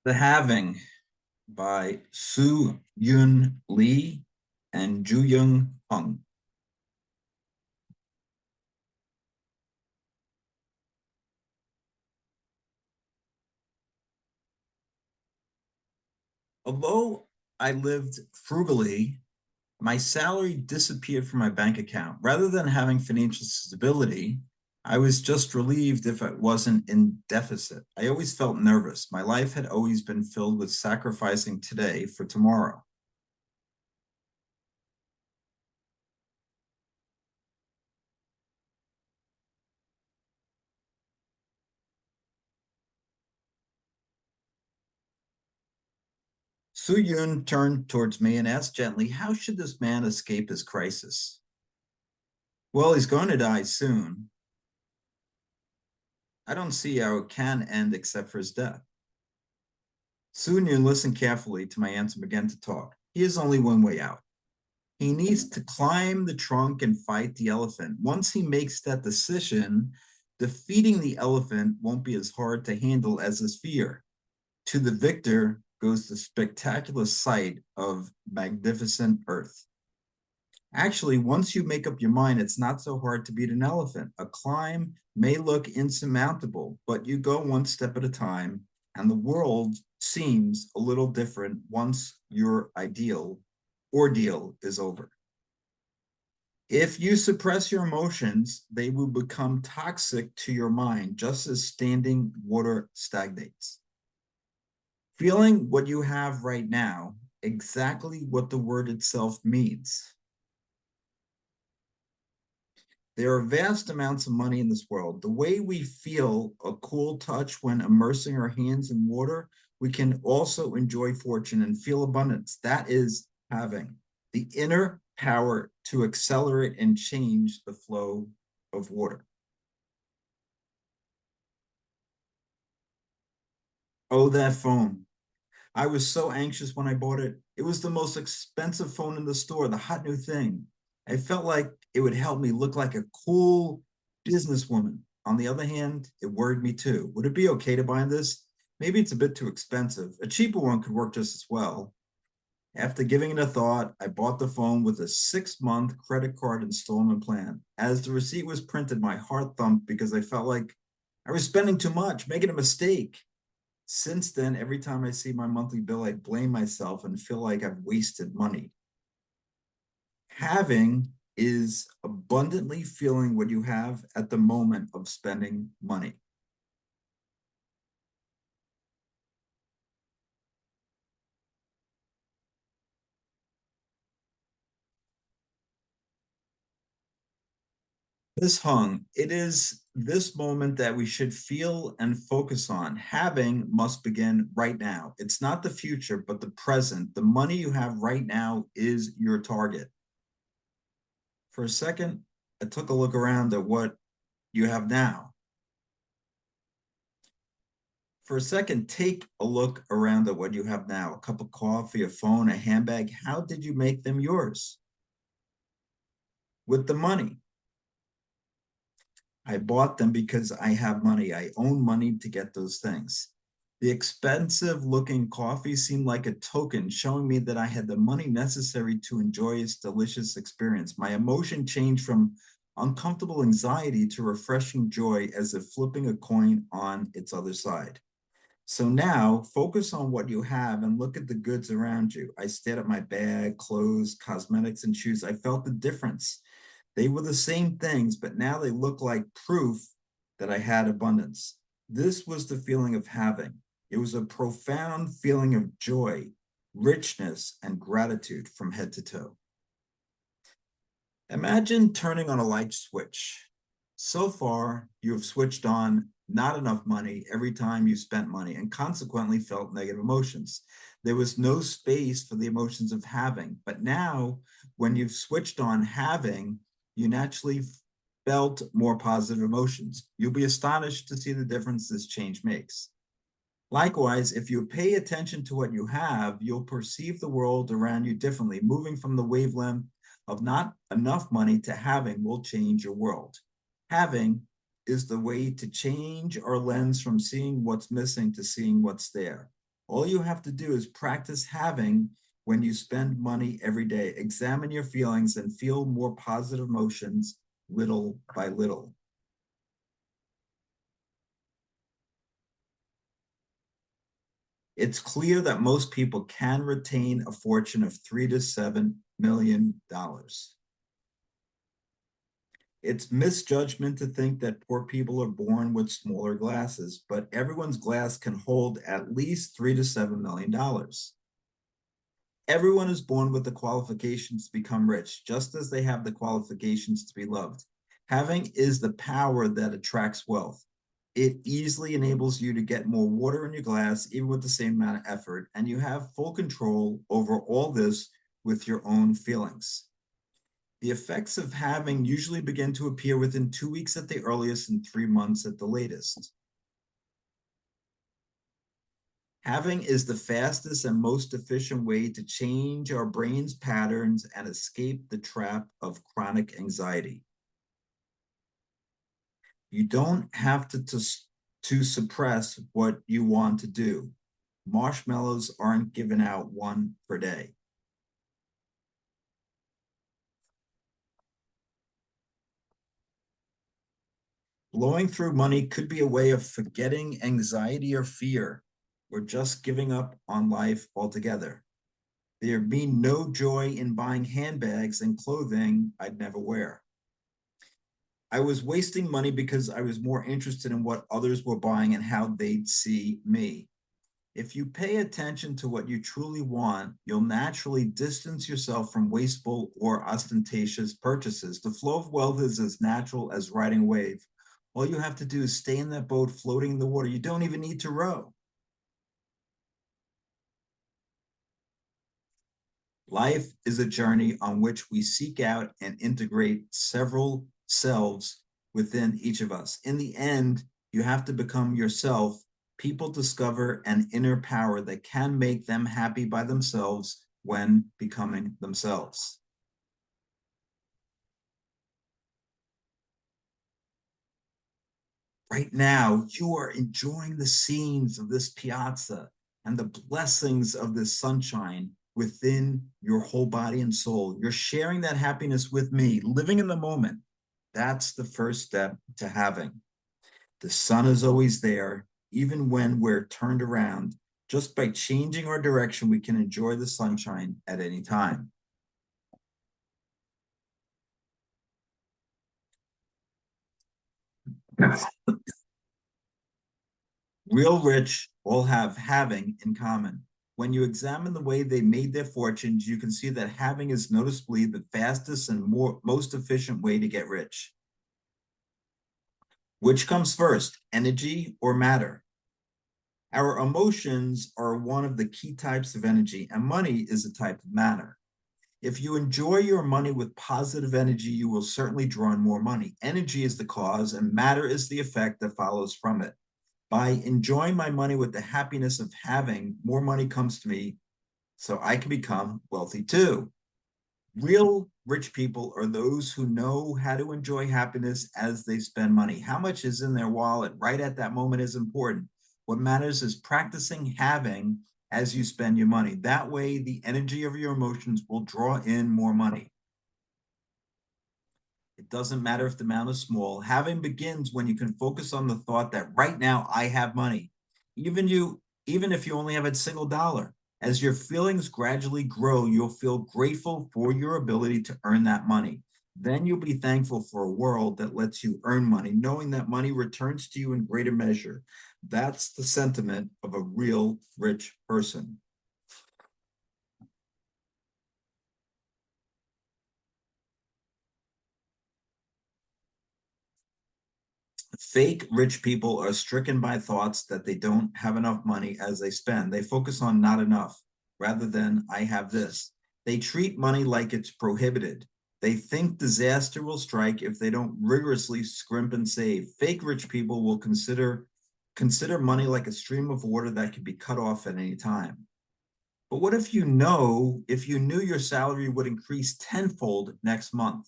The Having by Yoon Lee and Jooyun Hung. Although I lived frugally, my salary disappeared from my bank account. Rather than having financial stability, I was just relieved if I wasn't in deficit. I always felt nervous. My life had always been filled with sacrificing today for tomorrow. Su Yun turned towards me and asked gently, how should this man escape his crisis? Well, he's going to die soon. I don't see how it can end except for his death. Su Yun listened carefully to my answer and began to talk. He has only one way out. He needs to climb the trunk and fight the elephant. Once he makes that decision, defeating the elephant won't be as hard to handle as his fear. To the victor goes the spectacular sight of magnificent earth. Actually, once you make up your mind, it's not so hard to beat an elephant. A climb may look insurmountable, but you go one step at a time, and the world seems a little different once your ideal ordeal is over. If you suppress your emotions, they will become toxic to your mind, just as standing water stagnates. Feeling what you have right now, exactly what the word itself means. There are vast amounts of money in this world. The way we feel a cool touch when immersing our hands in water, we can also enjoy fortune and feel abundance. That is having the inner power to accelerate and change the flow of water. Oh, that phone. I was so anxious when I bought it. It was the most expensive phone in the store, the hot new thing. I felt like it would help me look like a cool businesswoman. On the other hand, it worried me too. Would it be okay to buy this? Maybe it's a bit too expensive. A cheaper one could work just as well. After giving it a thought, I bought the phone with a 6-month credit card installment plan. As the receipt was printed, my heart thumped because I felt like I was spending too much, making a mistake. Since then, every time I see my monthly bill, I blame myself and feel like I've wasted money. Having is abundantly feeling what you have at the moment of spending money. It is this moment that we should feel and focus on. Having must begin right now. It's not the future, but the present. The money you have right now is your target. For a second, I took a look around at what you have now. For a second, take a look around at what you have now. A cup of coffee, a phone, a handbag. How did you make them yours? With the money. I bought them because I have money. I own money to get those things. The expensive looking coffee seemed like a token showing me that I had the money necessary to enjoy its delicious experience. My emotion changed from uncomfortable anxiety to refreshing joy as if flipping a coin on its other side. So now focus on what you have and look at the goods around you. I stared at my bag, clothes, cosmetics, and shoes. I felt the difference. They were the same things, but now they look like proof that I had abundance. This was the feeling of having. It was a profound feeling of joy, richness, and gratitude from head to toe. Imagine turning on a light switch. So far, you have switched on not enough money every time you spent money and consequently felt negative emotions. There was no space for the emotions of having. But now, when you've switched on having, you naturally felt more positive emotions. You'll be astonished to see the difference this change makes. Likewise, if you pay attention to what you have, you'll perceive the world around you differently. Moving from the wavelength of not enough money to having will change your world. Having is the way to change our lens from seeing what's missing to seeing what's there. All you have to do is practice having when you spend money every day. Examine your feelings and feel more positive emotions little by little. It's clear that most people can retain a fortune of $3 to $7 million. It's misjudgment to think that poor people are born with smaller glasses, but everyone's glass can hold at least $3 to $7 million. Everyone is born with the qualifications to become rich, just as they have the qualifications to be loved. Having is the power that attracts wealth. It easily enables you to get more water in your glass, even with the same amount of effort, and you have full control over all this with your own feelings. The effects of having usually begin to appear within 2 weeks at the earliest and 3 months at the latest. Having is the fastest and most efficient way to change our brain's patterns and escape the trap of chronic anxiety. You don't have to suppress what you want to do. Marshmallows aren't given out one per day. Blowing through money could be a way of forgetting anxiety or fear, or just giving up on life altogether. There'd be no joy in buying handbags and clothing I'd never wear. I was wasting money because I was more interested in what others were buying and how they'd see me. If you pay attention to what you truly want, you'll naturally distance yourself from wasteful or ostentatious purchases. The flow of wealth is as natural as riding a wave. All you have to do is stay in that boat floating in the water. You don't even need to row. Life is a journey on which we seek out and integrate several selves within each of us. In the end, you have to become yourself. People discover an inner power that can make them happy by themselves when becoming themselves. Right now, you are enjoying the scenes of this piazza and the blessings of this sunshine within your whole body and soul. You're sharing that happiness with me, living in the moment. That's the first step to having. The sun is always there, even when we're turned around. Just by changing our direction, we can enjoy the sunshine at any time. Real rich all have having in common. When you examine the way they made their fortunes, you can see that having is noticeably the fastest and most efficient way to get rich. Which comes first, energy or matter? Our emotions are one of the key types of energy, and money is a type of matter. If you enjoy your money with positive energy, you will certainly draw in more money. Energy is the cause, and matter is the effect that follows from it. By enjoying my money with the happiness of having, more money comes to me so I can become wealthy too. Real rich people are those who know how to enjoy happiness as they spend money. How much is in their wallet right at that moment is important. What matters is practicing having as you spend your money. That way, the energy of your emotions will draw in more money. It doesn't matter if the amount is small. Having begins when you can focus on the thought that right now I have money. Even if you only have a single dollar. As your feelings gradually grow, you'll feel grateful for your ability to earn that money. Then you'll be thankful for a world that lets you earn money, knowing that money returns to you in greater measure. That's the sentiment of a real rich person. Fake rich people are stricken by thoughts that they don't have enough money as they spend. They focus on not enough rather than I have this. They treat money like it's prohibited. They think disaster will strike if they don't rigorously scrimp and save. Fake rich people will consider money like a stream of water that can be cut off at any time. But what if you knew your salary would increase tenfold next month?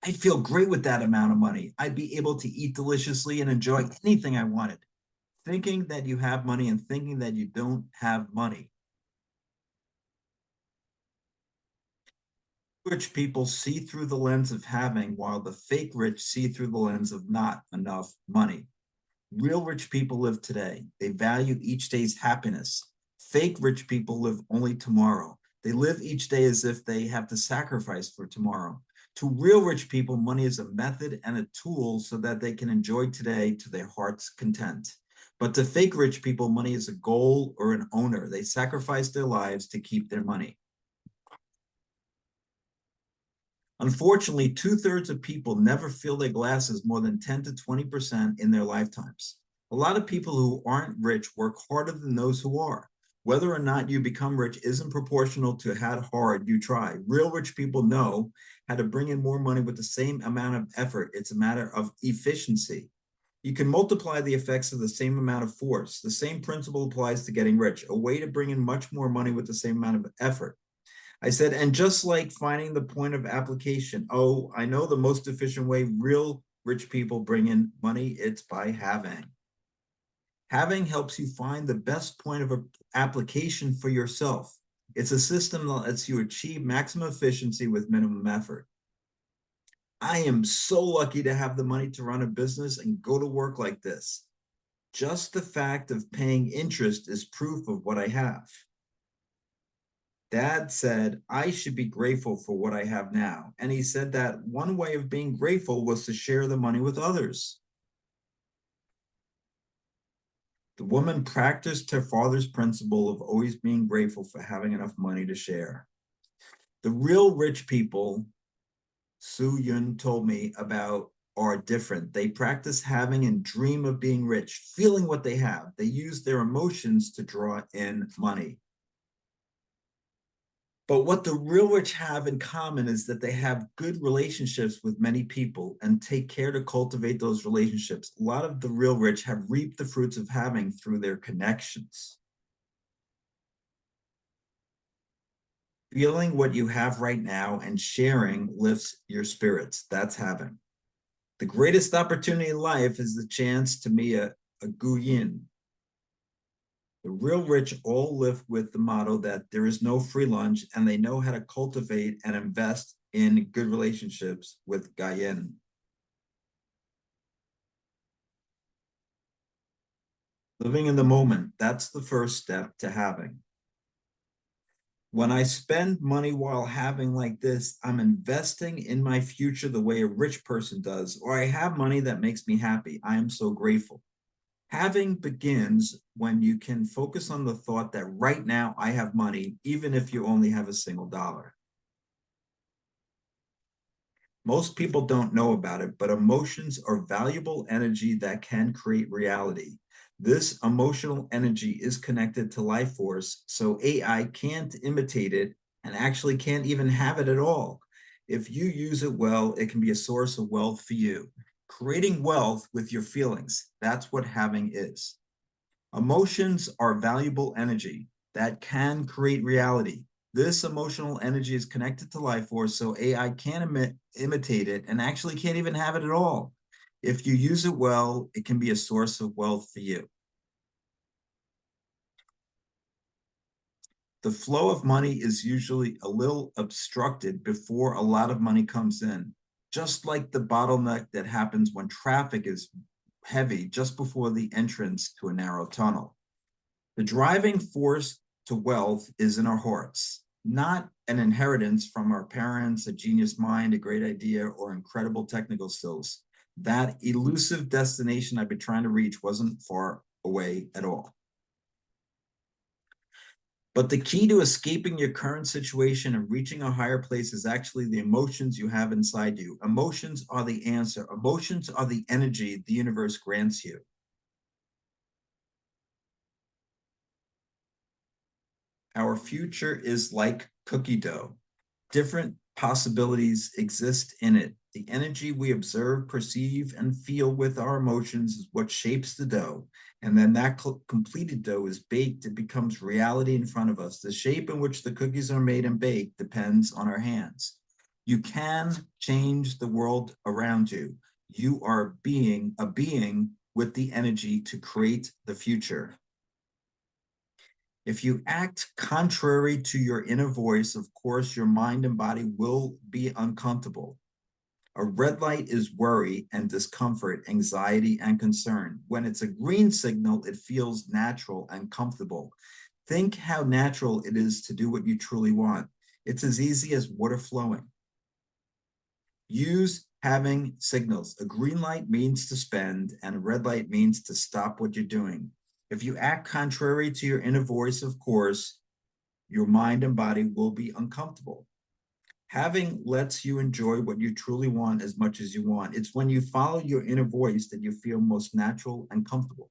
I'd feel great with that amount of money. I'd be able to eat deliciously and enjoy anything I wanted. thinking that you have money and thinking that you don't have money. Rich people see through the lens of having, while the fake rich see through the lens of not enough money. Real rich people live today. They value each day's happiness. Fake rich people live only tomorrow. They live each day as if they have to sacrifice for tomorrow. To real rich people, money is a method and a tool so that they can enjoy today to their heart's content. But to fake rich people, money is a goal or an owner. They sacrifice their lives to keep their money. Unfortunately, two-thirds of people never fill their glasses more than 10 to 20% in their lifetimes. A lot of people who aren't rich work harder than those who are. Whether or not you become rich isn't proportional to how hard you try. Real rich people know how to bring in more money with the same amount of effort. It's a matter of efficiency. You can multiply the effects of the same amount of force. The same principle applies to getting rich, a way to bring in much more money with the same amount of effort. I said, and just like finding the point of application, oh, I know the most efficient way real rich people bring in money, it's by having. Having helps you find the best point of application for yourself. It's a system that lets you achieve maximum efficiency with minimum effort. I am so lucky to have the money to run a business and go to work like this. Just the fact of paying interest is proof of what I have. Dad said, I should be grateful for what I have now. And he said that one way of being grateful was to share the money with others. The woman practiced her father's principle of always being grateful for having enough money to share. The real rich people, Jooyun told me about, are different. They practice having and dream of being rich, feeling what they have. They use their emotions to draw in money. But what the real rich have in common is that they have good relationships with many people and take care to cultivate those relationships. A lot of the real rich have reaped the fruits of having through their connections. Feeling what you have right now and sharing lifts your spirits. That's having. The greatest opportunity in life is the chance to meet a Jooyun. The real rich all live with the motto that there is no free lunch, and they know how to cultivate and invest in good relationships with Jooyun. Living in the moment, that's the first step to having. When I spend money while having like this, I'm investing in my future the way a rich person does, or I have money that makes me happy. I am so grateful. Having begins when you can focus on the thought that right now I have money, even if you only have a single dollar. Most people don't know about it, but emotions are valuable energy that can create reality. This emotional energy is connected to life force, so AI can't imitate it and actually can't even have it at all. If you use it well, it can be a source of wealth for you. Creating wealth with your feelings, that's what having is. Emotions are valuable energy that can create reality. This emotional energy is connected to life force, so AI can't imitate it and actually can't even have it at all. If you use it well, it can be a source of wealth for you. The flow of money is usually a little obstructed before a lot of money comes in, just like the bottleneck that happens when traffic is heavy just before the entrance to a narrow tunnel. The driving force to wealth is in our hearts, not an inheritance from our parents, a genius mind, a great idea, or incredible technical skills. That elusive destination I've been trying to reach wasn't far away at all. But the key to escaping your current situation and reaching a higher place is actually the emotions you have inside you. Emotions are the answer. Emotions are the energy the universe grants you. Our future is like cookie dough. Different possibilities exist in it. The energy we observe, perceive, and feel with our emotions is what shapes the dough. And then that completed dough is baked. It becomes reality in front of us. The shape in which the cookies are made and baked depends on our hands. You can change the world around you. You are a being with the energy to create the future. If you act contrary to your inner voice, of course, your mind and body will be uncomfortable. A red light is worry and discomfort, anxiety and concern. When it's a green signal, it feels natural and comfortable. Think how natural it is to do what you truly want. It's as easy as water flowing. Use having signals. A green light means to spend, and a red light means to stop what you're doing. If you act contrary to your inner voice, of course, your mind and body will be uncomfortable. Having lets you enjoy what you truly want as much as you want. It's when you follow your inner voice that you feel most natural and comfortable.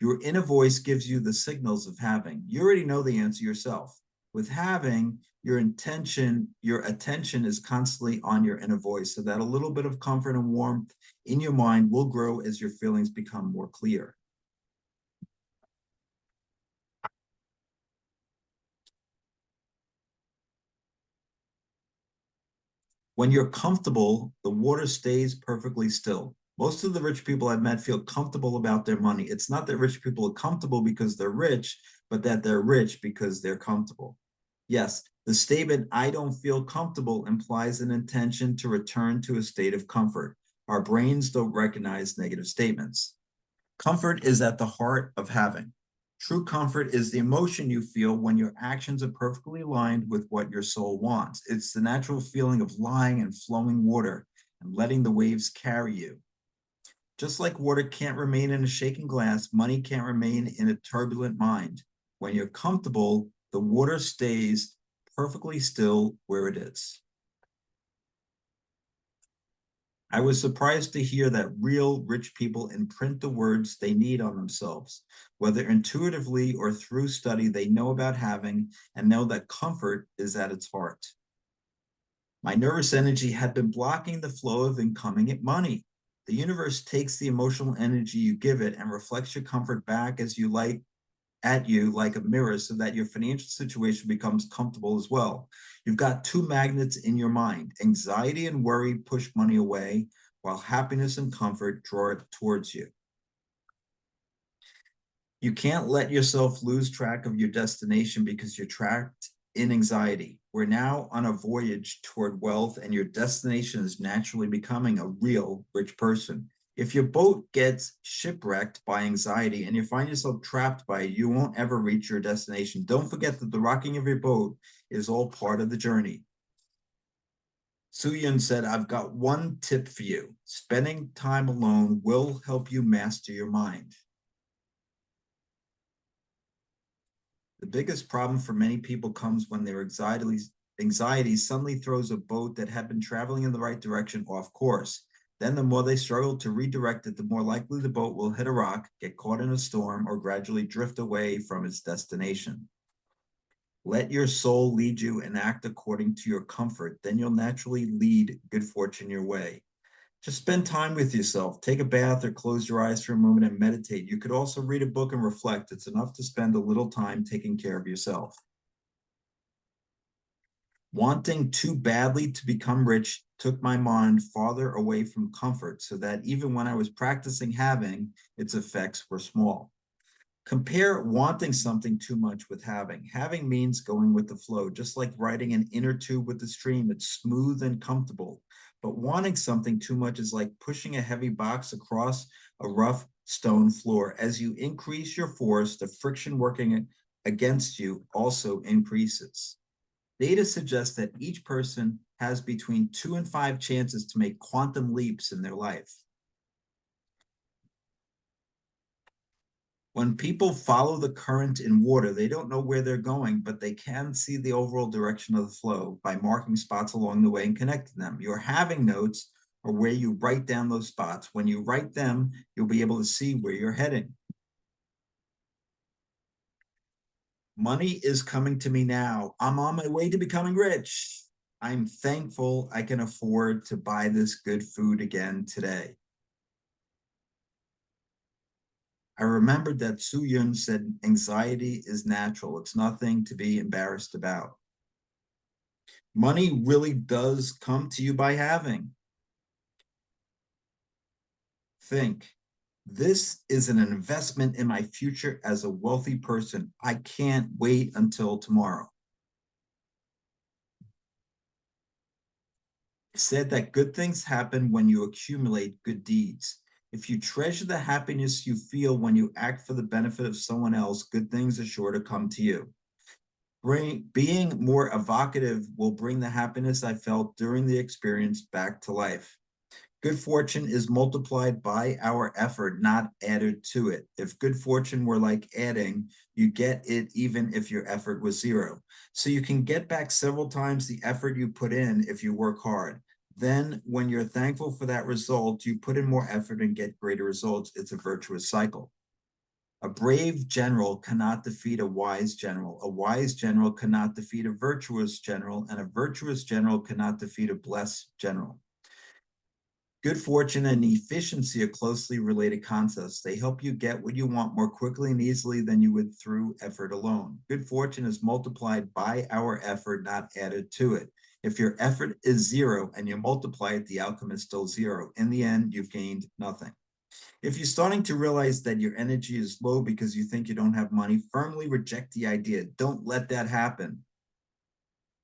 Your inner voice gives you the signals of having. You already know the answer yourself. With having, your attention is constantly on your inner voice, so that a little bit of comfort and warmth in your mind will grow as your feelings become more clear. When you're comfortable, the water stays perfectly still. Most of the rich people I've met feel comfortable about their money. It's not that rich people are comfortable because they're rich, but that they're rich because they're comfortable. Yes, the statement, I don't feel comfortable, implies an intention to return to a state of comfort. Our brains don't recognize negative statements. Comfort is at the heart of having. True comfort is the emotion you feel when your actions are perfectly aligned with what your soul wants. It's the natural feeling of lying and flowing water and letting the waves carry you. Just like water can't remain in a shaking glass, money can't remain in a turbulent mind. When you're comfortable, the water stays perfectly still where it is. I was surprised to hear that real rich people imprint the words they need on themselves. Whether intuitively or through study, they know about having and know that comfort is at its heart. My nervous energy had been blocking the flow of incoming money. The universe takes the emotional energy you give it and reflects your comfort back as you like at you like a mirror so that your financial situation becomes comfortable as well. You've got two magnets in your mind. Anxiety and worry push money away, while happiness and comfort draw it towards you. You can't let yourself lose track of your destination because you're trapped in anxiety. We're now on a voyage toward wealth, and your destination is naturally becoming a real rich person. If your boat gets shipwrecked by anxiety and you find yourself trapped by it, you won't ever reach your destination. Don't forget that the rocking of your boat is all part of the journey. Jooyun said, I've got one tip for you. Spending time alone will help you master your mind. The biggest problem for many people comes when their anxiety suddenly throws a boat that had been traveling in the right direction off course. Then the more they struggle to redirect it, the more likely the boat will hit a rock, get caught in a storm, or gradually drift away from its destination. Let your soul lead you and act according to your comfort. Then you'll naturally lead good fortune your way. Just spend time with yourself. Take a bath or close your eyes for a moment and meditate. You could also read a book and reflect. It's enough to spend a little time taking care of yourself. Wanting too badly to become rich took my mind farther away from comfort so that even when I was practicing having, its effects were small. Compare wanting something too much with having. Having means going with the flow, just like riding an inner tube with the stream. It's smooth and comfortable. But wanting something too much is like pushing a heavy box across a rough stone floor. As you increase your force, the friction working against you also increases. Data suggests that each person has between 2 and 5 chances to make quantum leaps in their life. When people follow the current in water, they don't know where they're going, but they can see the overall direction of the flow by marking spots along the way and connecting them. Your having notes are where you write down those spots. When you write them, you'll be able to see where you're heading. Money is coming to me now. I'm on my way to becoming rich. I'm thankful I can afford to buy this good food again today. I remembered that Jooyun said anxiety is natural. It's nothing to be embarrassed about. Money really does come to you by having. Think, This is an investment in my future as a wealthy person. I can't wait until tomorrow. It said that good things happen when you accumulate good deeds. If you treasure the happiness you feel when you act for the benefit of someone else, good things are sure to come to you. Being more evocative will bring the happiness I felt during the experience back to life. Good fortune is multiplied by our effort, not added to it. If good fortune were like adding, you get it even if your effort was zero. So you can get back several times the effort you put in if you work hard. Then, when you're thankful for that result, you put in more effort and get greater results. It's a virtuous cycle. A brave general cannot defeat a wise general. A wise general cannot defeat a virtuous general, and a virtuous general cannot defeat a blessed general. Good fortune and efficiency are closely related concepts. They help you get what you want more quickly and easily than you would through effort alone. Good fortune is multiplied by our effort, not added to it. If your effort is zero and you multiply it, the outcome is still zero. In the end, you've gained nothing. If you're starting to realize that your energy is low because you think you don't have money, firmly reject the idea. Don't let that happen.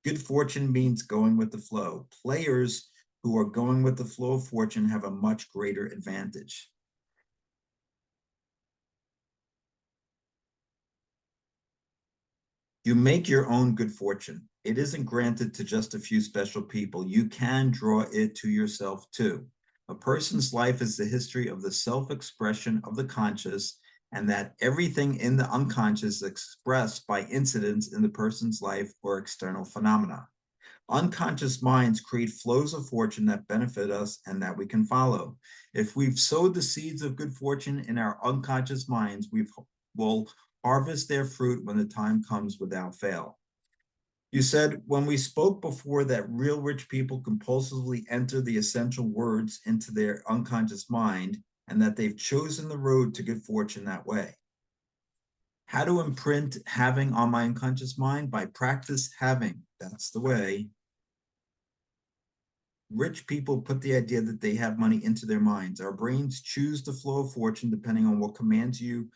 Good fortune means going with the flow. Players who are going with the flow of fortune have a much greater advantage. You make your own good fortune. It isn't granted to just a few special people. You can draw it to yourself too. A person's life is the history of the self-expression of the conscious, and that everything in the unconscious is expressed by incidents in the person's life or external phenomena. Unconscious minds create flows of fortune that benefit us and that we can follow. If we've sowed the seeds of good fortune in our unconscious minds, we will harvest their fruit when the time comes without fail. You said when we spoke before that real rich people compulsively enter the essential words into their unconscious mind and that they've chosen the road to good fortune that way. How to imprint having on my unconscious mind? By practice having. That's the way. Rich people put the idea that they have money into their minds. Our brains choose the flow of fortune depending on what commands you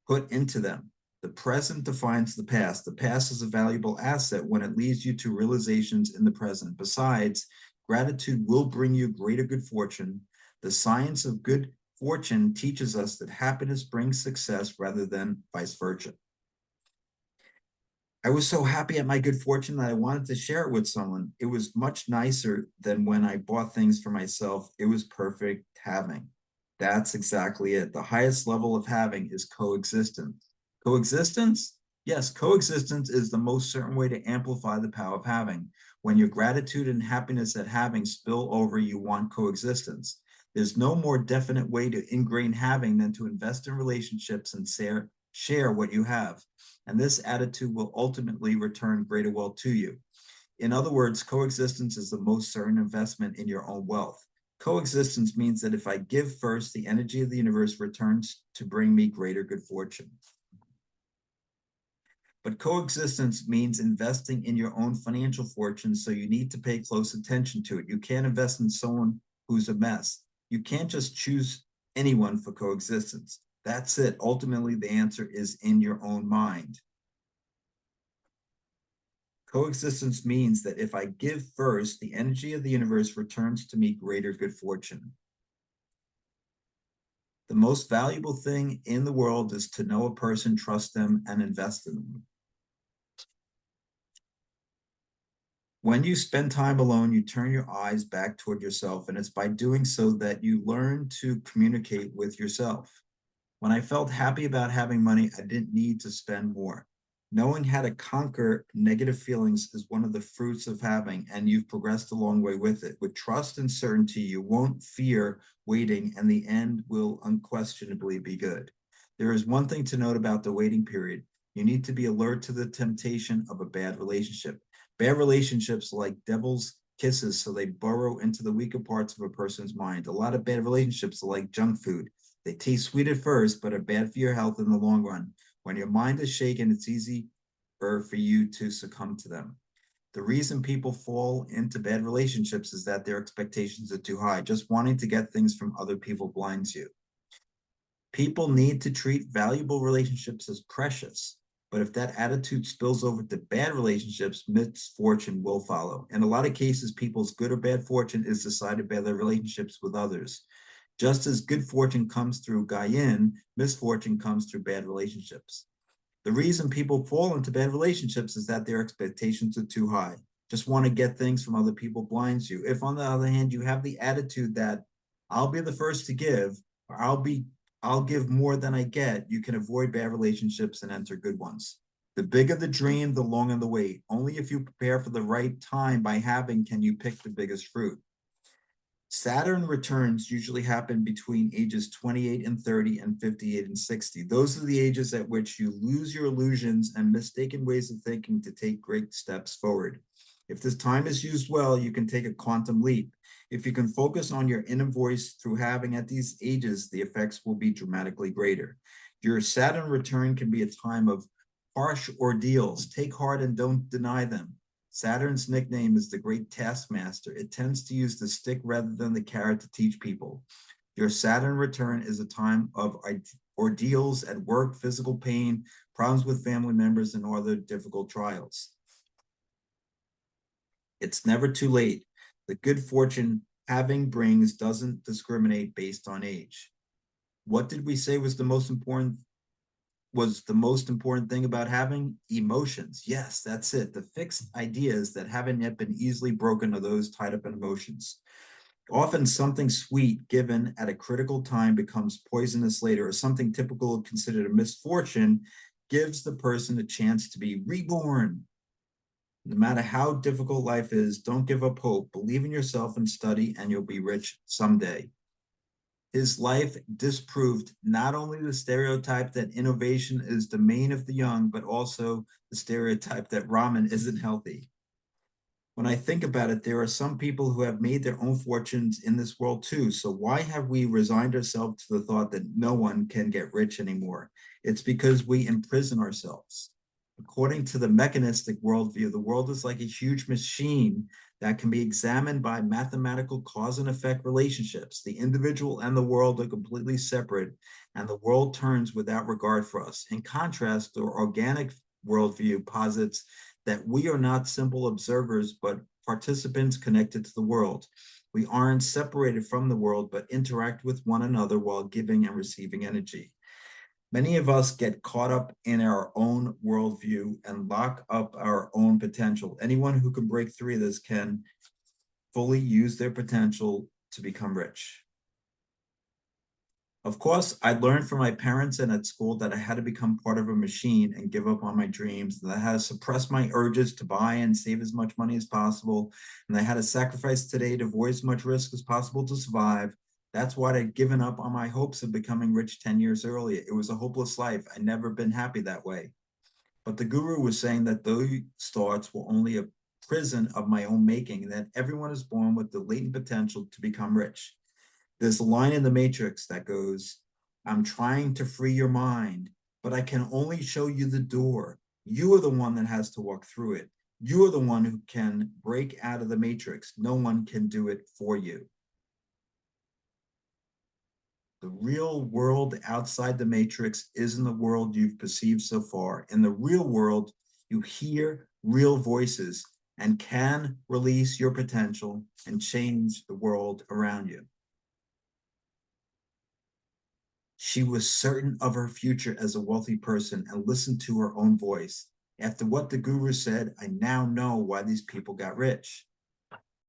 put into them. The present defines the past. The past is a valuable asset when it leads you to realizations in the present. Besides, gratitude will bring you greater good fortune. The science of good fortune teaches us that happiness brings success rather than vice versa. I was so happy at my good fortune that I wanted to share it with someone. It was much nicer than when I bought things for myself. It was perfect having. That's exactly it. The highest level of having is coexistence. Coexistence? Yes, coexistence is the most certain way to amplify the power of having. When your gratitude and happiness at having spill over, you want coexistence. There's no more definite way to ingrain having than to invest in relationships and share what you have. And this attitude will ultimately return greater wealth to you. In other words, coexistence is the most certain investment in your own wealth. Coexistence means that if I give first, the energy of the universe returns to bring me greater good fortune. But coexistence means investing in your own financial fortune, so you need to pay close attention to it. You can't invest in someone who's a mess. You can't just choose anyone for coexistence. That's it. Ultimately, the answer is in your own mind. Coexistence means that if I give first, the energy of the universe returns to me greater good fortune. The most valuable thing in the world is to know a person, trust them, and invest in them. When you spend time alone, you turn your eyes back toward yourself, and it's by doing so that you learn to communicate with yourself. When I felt happy about having money, I didn't need to spend more. Knowing how to conquer negative feelings is one of the fruits of having, and you've progressed a long way with it. With trust and certainty, you won't fear waiting, and the end will unquestionably be good. There is one thing to note about the waiting period. You need to be alert to the temptation of a bad relationship. Bad relationships are like devil's kisses, so they burrow into the weaker parts of a person's mind. A lot of bad relationships are like junk food. They taste sweet at first, but are bad for your health in the long run. When your mind is shaken, it's easy for you to succumb to them. The reason people fall into bad relationships is that their expectations are too high. Just wanting to get things from other people blinds you. People need to treat valuable relationships as precious. But if that attitude spills over to bad relationships, misfortune will follow. In a lot of cases, people's good or bad fortune is decided by their relationships with others. Just as good fortune comes through Gayin, misfortune comes through bad relationships. The reason people fall into bad relationships is that their expectations are too high. Just want to get things from other people blinds you. If on the other hand, you have the attitude that I'll be the first to give, or I'll give more than I get, you can avoid bad relationships and enter good ones. The bigger the dream, the longer the wait. Only if you prepare for the right time by having can you pick the biggest fruit. Saturn returns usually happen between ages 28 and 30 and 58 and 60. Those are the ages at which you lose your illusions and mistaken ways of thinking to take great steps forward. If this time is used well, you can take a quantum leap. If you can focus on your inner voice through having at these ages, the effects will be dramatically greater. Your Saturn return can be a time of harsh ordeals. Take heart and don't deny them. Saturn's nickname is the great taskmaster. It tends to use the stick rather than the carrot to teach people. Your Saturn return is a time of ordeals at work, physical pain, problems with family members, and other difficult trials. It's never too late. The good fortune having brings doesn't discriminate based on age. What did we say was the most important thing about having emotions? Yes, that's it. The fixed ideas that haven't yet been easily broken are those tied up in emotions. Often something sweet given at a critical time becomes poisonous later, or something typical considered a misfortune gives the person a chance to be reborn. No matter how difficult life is, don't give up hope. Believe in yourself and study, and you'll be rich someday. His life disproved not only the stereotype that innovation is the domain of the young, but also the stereotype that ramen isn't healthy. When I think about it, there are some people who have made their own fortunes in this world too. So why have we resigned ourselves to the thought that no one can get rich anymore? It's because we imprison ourselves. According to the mechanistic worldview, the world is like a huge machine that can be examined by mathematical cause and effect relationships. The individual and the world are completely separate, and the world turns without regard for us. In contrast, the organic worldview posits that we are not simple observers, but participants connected to the world. We aren't separated from the world, but interact with one another while giving and receiving energy. Many of us get caught up in our own worldview and lock up our own potential. Anyone who can break through this can fully use their potential to become rich. Of course, I learned from my parents and at school that I had to become part of a machine and give up on my dreams, that I had to suppress my urges to buy and save as much money as possible, and I had to sacrifice today to avoid as much risk as possible to survive. That's why I'd given up on my hopes of becoming rich 10 years earlier. It was a hopeless life. I'd never been happy that way. But the guru was saying that those thoughts were only a prison of my own making, and that everyone is born with the latent potential to become rich. There's a line in the Matrix that goes, I'm trying to free your mind, but I can only show you the door. You are the one that has to walk through it. You are the one who can break out of the Matrix. No one can do it for you. The real world outside the Matrix isn't the world you've perceived so far. In the real world, you hear real voices and can release your potential and change the world around you. She was certain of her future as a wealthy person and listened to her own voice. After what the guru said, I now know why these people got rich.